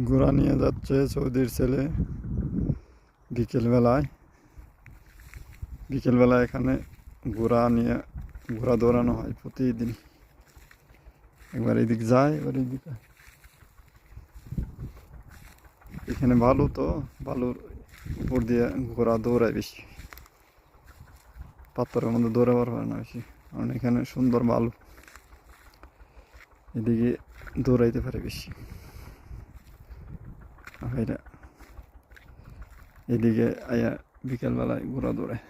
ঘোড়া নিয়ে যাচ্ছে সৌদির ছেলে বিকেলবেলায়। এখানে ঘোড়া দৌড়ানো হয় প্রতিদিন। একবার এদিক যায়, এবার এদিক। এখানে বালু, তো বালুর উপর দিয়ে ঘোড়া দৌড়ায় বেশি, পাথরের মধ্যে দৌড়াবার হয় না বেশি, কারণ এখানে সুন্দর বালু, এদিকে দৌড়াইতে পারে বেশি। এরা এদিকে আয়া বিকেলবেলায় ঘোড়া দৌড়ায়।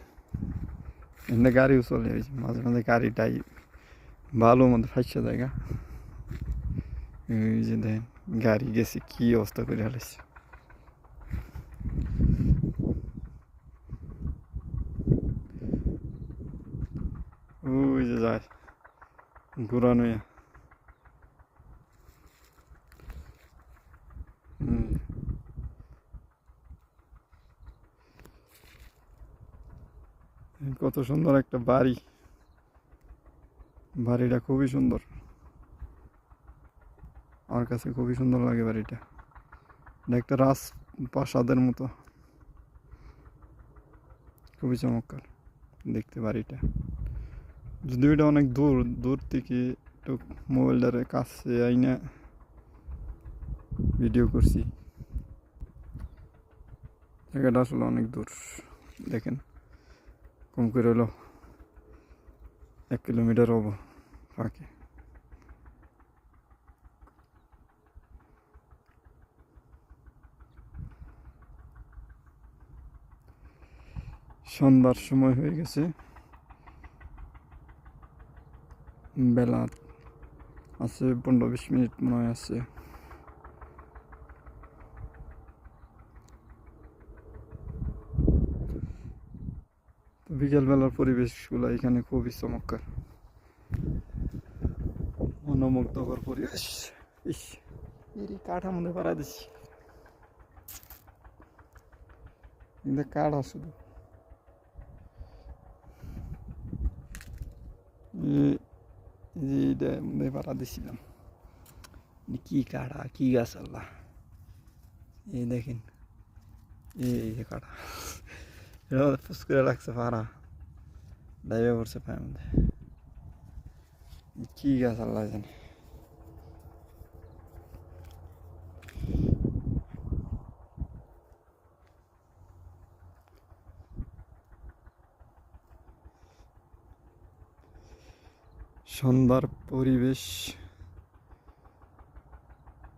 এখানে গাড়িও চলে, মাঝে মাঝে গাড়িটাই বালুর মধ্যে ফাঁসা জায়গা। এই যে দেখেন গাড়ি গেছে, কি অবস্থা করে ফেলেছে। ওই যে যায় ঘোড়া নিয়ে। কত সুন্দর একটা বাড়ি, বাড়িটা খুবই সুন্দর, আমার কাছে খুবই সুন্দর লাগে বাড়িটা। এটা একটা রাজপ্রাসাদের মতো, খুবই চমৎকার দেখতে বাড়িটা। যদিও এটা অনেক দূর দূর থেকে একটু মোবাইলটারে কাছে আইনা ভিডিও করছি। জায়গাটা আসলে অনেক দূর, দেখেন কম করে হলো 1 কিলোমিটার হবো ফাঁকে। সন্ধ্যার সময় হয়ে গেছে, বেলা আছে 15-20 মিনিট মনে হয় আছে। তো বিকেলবেলার পরিবেশগুলো এখানে খুবই চমৎকার, মনোমুগ্ধকর পরিবেশ। ইস, এই কাঠা মধ্যে পাড়া দিচ্ছি, কিন্তু কাঠা শুধু এইটা মধ্যে পাড়া দিচ্ছিলাম। কি কাঠা, কি গাছ আল্লাহ, এই দেখেন এই যে কাঠা ফুসকুরে লাগছে, পাড়া ডাইভে পড়ছে পায়ের মধ্যে। কি গাছ আল্লাহ জানে। সন্ধ্যার পরিবেশ